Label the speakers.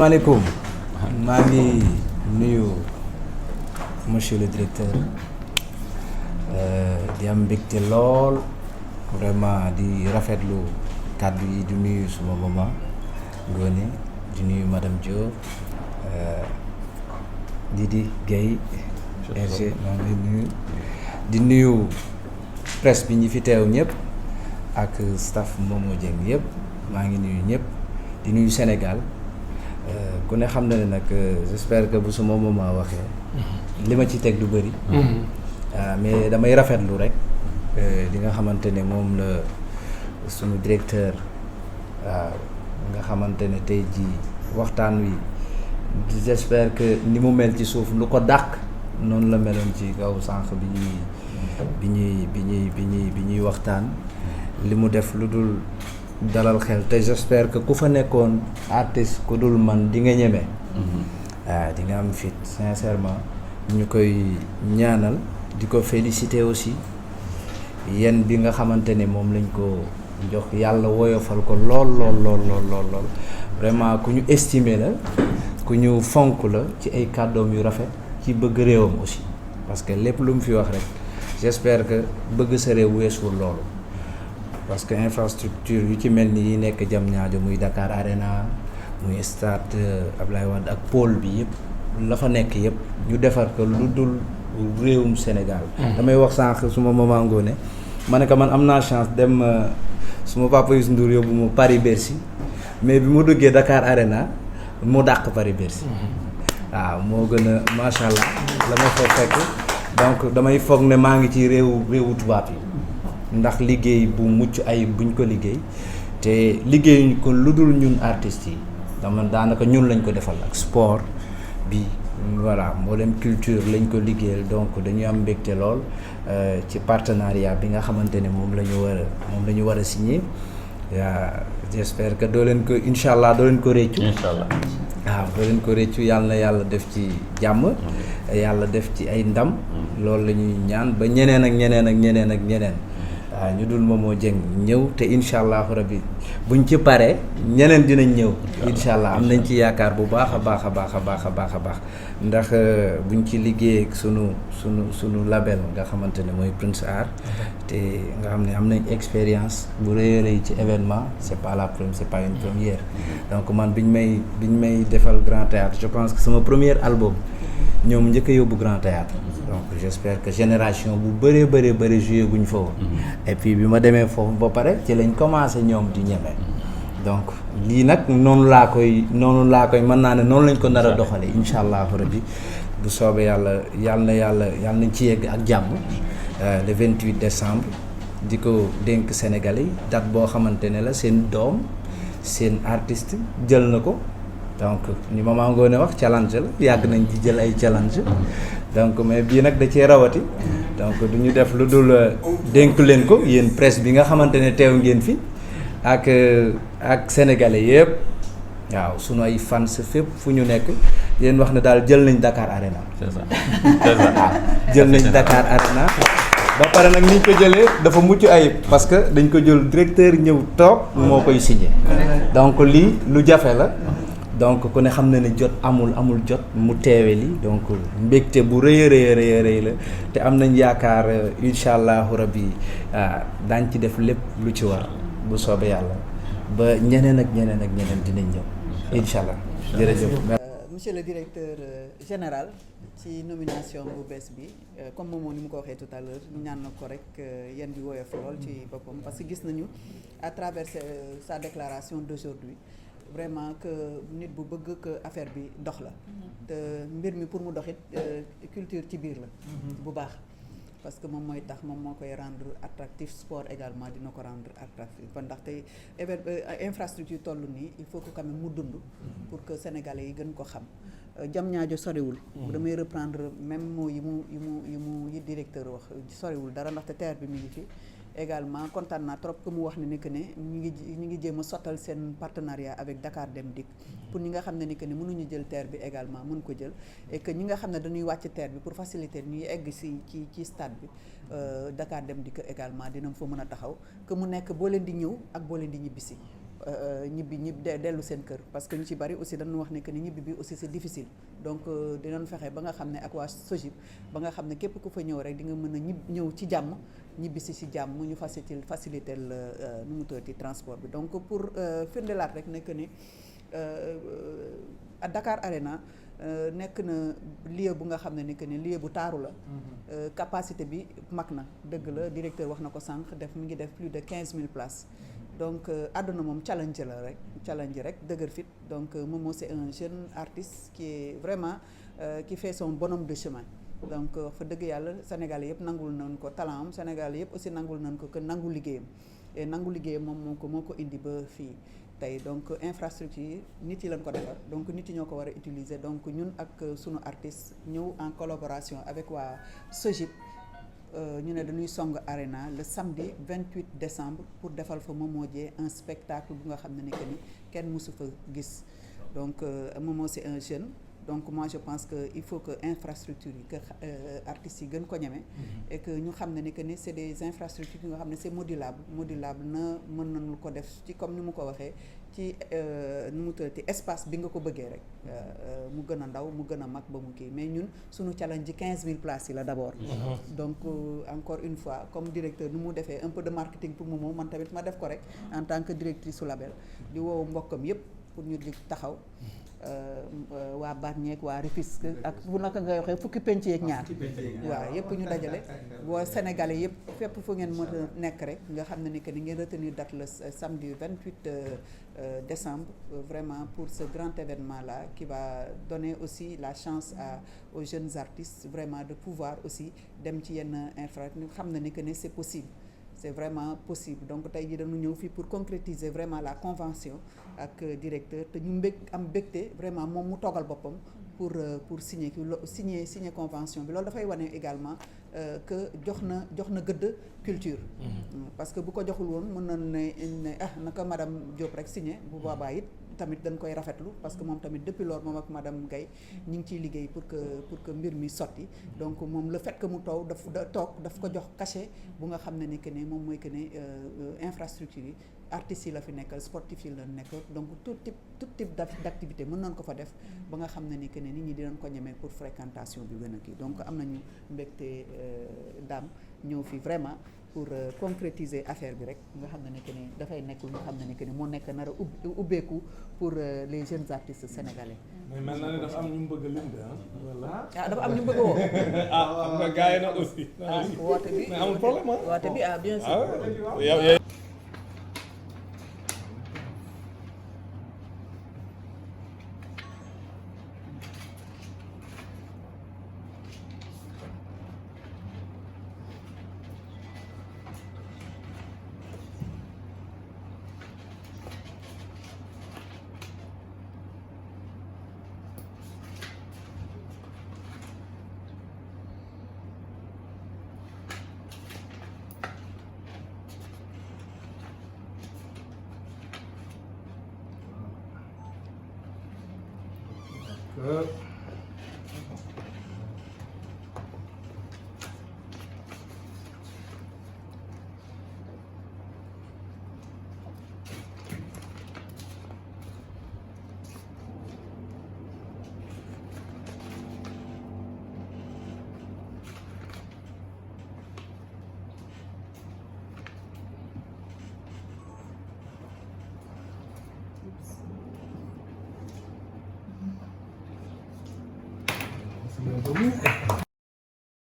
Speaker 1: maaleykum maa ngi nuyu monsieur le directeur di am mbégte lool vraiment di rafetlu kàddu yi di nuyu suma maman Ngoné di nuyu madame Diop Didi Guèye RG maa ngi nuyu di nuyu presse bi ñi fi teew ñëpp ak staff Momo Dieng yëpp maa ngi nuyu ñëpp di nuyu Sénégal ku ne xam na ne nag j'espère que bu suma maman waxee li ma ci teg du bëri mais damay rafetlu rek li nga xamante ne moom la suñu directeur waaw nga xamante ne tey jii waxtaan wi j'espère que ni mu mel ci suuf lu ko dàq noonu la meloon ci kaw sànq bi ñuy waxtaan li mu def lu dul dalal xel te j'espère que ku fa nekkoon artiste ku dul man di nga ñeme waaw di nga am fit sincèrement ñu koy ñaanal di ko féliciter aussi yéen bi nga xamante ne moom lañ ko jox yàlla woyofal ko lool vraiment ku ñu estimer la ku ñu fonk la ci ay kàddoom yu rafet ci bëgg réewam aussi parce que lépp lu mu fi wax rek j'espère que bëgg sa réew weesuwul loolu parce que infrastructure yu ci mel ni yi nekk Diamniadio muy Dakar Arena muy stade Ablaye Wade ak pôle bi yëpp la fa nekk yëpp ñu defar ko lu dul réewum Sénégal damay wax sànq suma maman Ngoné ma ne ko man am naa chance dem suma papa Youssou Ndour yóbbu mu Paris Bercy mais bi mu duggee Dakar Arena mu dàq Paris Bercy waaw moo gën a macha allah la ma fa fekk donc damay foog ne maa ngi ci réewu tubaab yi ndax liggéey bu mucc ay buñ ko liggéey te liggéeyuñ ko lu dul ñun artistes yi daanaka ñun lañ ko defal ak sport bi voilà mboolem culture lañ ko liggéeyal donc dañuy am mbégte lool ci partenariat bi nga xamante ne moom la ñu war a signé j'espère que doo leen ko incha allah doo leen ko réccu waaw doo leen ko réccu yàlla na yàlla def ci jàmm yàlla def ci ay ndam loolu la ñuy ñaan ba ñeneen ak ñeneen waaw ñu dul Momo Dieng ñëw te incha allahu rabbi buñ ci paree ñeneen dinañ ñëw incha allah am nañ ci yaakaar bu baax a baax ndax buñ ci liggéey ak sunu label nga xamante ne mooy Prince Art te nga xam ne am nañ expérience bu rëy ci événement c'est pas une première donc man biñ may defal Grand Théâtre je pense que sama premier album ñoom njëkk a yóbbu Grand Théâtre donc j'espère que génération bu bëree joué guñ fa woon et puis bi ma demee foofu ba pare ci lañ commencé ñoom di ñeme donc lii nag noonu laa koy mën naa ne noonu lañ ko nar a doxale incha allahu rabbi bu soobee yàlla nañ ci yegg ak jàmm le 28 décembre di ko dénk Sénégalais yi date boo xamante ne la seen doom seen artiste jël na ko donc ni Maman Ngoné wax challenge la yàgg nañ ci jël ay challenge donc mais bii nag da cee rawati donc du ñu def lu dul dénk leen ko yéen presse bi nga xamante ne teew ngeen fi ak sénégalais yëpp waaw sunu ay fans fépp fu ñu nekk yéen wax ne daal jël nañ Dakar Arena.
Speaker 2: c'est ça
Speaker 1: jël nañ Dakar Arena ba pare nag niñ ko jëlee dafa mucc ayib parce que dañ ko jël directeur ñëw toog moo koy signé donc lii lu jafe la. donc ku ne xam na ne jot amul jot mu teewe li donc mbégte bu rëy la te am nañ yaakaar incha allahu rabbi daañ ci def lépp lu ci war bu soobee yàlla ba ñeneen dinañ ñëw incha allah jërëjëf.
Speaker 3: monsieur le directeur général ci nomination bu bees bi comme moom ni mu ko waxee tout à l'heure ñu ñaan na ko rek yan bi woyof lool ci boppam parce que gis nañu à travers sa déclaration d'aujourd'hui vraiment que nit bu bëgg que affaire bi dox la te mbir mi pour mu doxit culture ci biir la bu baax parce que moom mooy tax moom moo koy rendre attractif sport également dina ko rendre attractif ba ndaxte infrastructure toll nii il faut que quand même mu dund pour que sénégalais yi gën ko xam Diamniadio soriwul damay reprendre même mots yi directeur wax soriwul dara ndaxte terre bi mi ngi fi également kontaan naa trop que mu wax ne que ne ñu ngi jéem a sottal seen partenariat avec Dakar Dem Dikk pour ñi nga xam ne ni que ne mënuñu jël terre bi également mën ko jël et que ñi nga xam ne dañuy wàcc terre bi pour faciliter ñuy egg ci stade bi Dakar Dem Dikk également dina fa mën a taxaw que mu nekk boo leen di ñëw ak boo leen di ñibbisi ñibbi dellu seen kër parce que ñu ci bari aussi dañu wax ne que ni ñibbi bi aussi c'est difficile donc dinañ fexe ba nga xam ne ak waa SOGIP ba nga xam ne képp ku fa ñëw rek di nga mën a ñëw ci jàmm ñibbi si jàmm ñu faciliter nu mu tuddati transport bi donc pour firndelaat rek nekk ni à Dakar Arena nekk na lieu bu nga xam ne ni que ni lieu bu taaru la capacité bi mag na dëgg la directeur wax na ko sànq mi ngi def plus de 15 000 places donc àdduna moom challenge rek dëgër fit donc Momo c'est un jeune artiste qui est vraiment qui fait son bonhomme de chemin donc fa dëgg yàlla Sénégal yëpp nangul nañ ko talent am Sénégal yëpp aussi nangul nañ ko que nangu liggéeyam et nangu liggéeyam moom moo ko indi ba fii tey donc infrastructure yi nit yi lañ ko defar donc nit yi ñoo ko war a utiliser donc ñun ak sunu artiste ñëw en collaboration avec waa SOGIP ñu ne dañuy song Arena le samedi 28 décembre pour defal fa Momo Dieng un spectacle bu nga xam ne ni que ni kenn mësu fa gis donc Momo c'est un jeune donc moi je pense que il faut que infrastructure yi que artistes yi gën ko ñeme et que ñu xam ne ni que ni c'est des infrastructures yi nga xam ne c'est modulable na mën nañu ko def ci comme ni mu ko waxee ci nu mu tuddati espace bi nga ko bëggee rek mu gën a ndaw mu gën a mag ba mu kii mais ñun suñu challenge ci 15 000 places yi la d'abord donc encore une fois comme directeur nu mu defee un peu de marketing pour Momo man tamit ma def ko rek en tant que directrice su label di woowu mbokkam yépp pour ñu di taxaw waa Bargny ak waa Rufisque ak bu naka ngay waxee fukki penc yeeg ñaar waaw yëpp ñu dajale boo Sénégalais yëpp fépp fu ngeen mën a nekk rek nga xam ne ni que ni ngeen retenir date le samedi 28 décembre vraiment pour ce grand événement là qui va donner aussi la chance aux jeunes artistes vraiment de pouvoir aussi dem ci yenn infra ñu xam ne ni que ni c'est possible c'est vraiment possible donc tey jii dañu ñëw fii pour concrétiser vraiment la convention ak directeur te ñu am mbégte vraiment moom mu toogal boppam pour signer convention bi loolu dafay wane également que jox na gëdd culture parce que bu ko joxul woon mën na ne naka madame Diop rek signer bu boobaa it tamit dañ koy rafetlu parce que moom tamit depuis lors moom ak madame Gaye ñu ngi ciy liggéey pour que mbir mi sotti donc moom le fait que mu daf ko jox cachet bu nga xam ne ni que ne moom mooy que ne infrastructure yi artistes yi la fi nekkal sportif yi la nekkal donc tout type d'activité mën nañ ko fa def ba nga xam ne ni que ne nit ñi dinañ ko ñemee pour fréquentation bi gën a kii donc am nañu mbégte daam ñëw fi vraiment pour concrétiser affaire bi rek nga xam ne que ni dafay nekk lu nga xam ne que ni moo nekk nar a ubbeeku pour les jeunes artistes sénégalais.
Speaker 2: mais mel na ne dafa am ñu mu bëgg a lim de voilà.
Speaker 3: dafa am ñu bëgg a woo.
Speaker 2: xam nga gars yi nag aussi.
Speaker 3: woote bi
Speaker 2: mais amul problème
Speaker 3: woote bi bien sûr.
Speaker 2: Oops.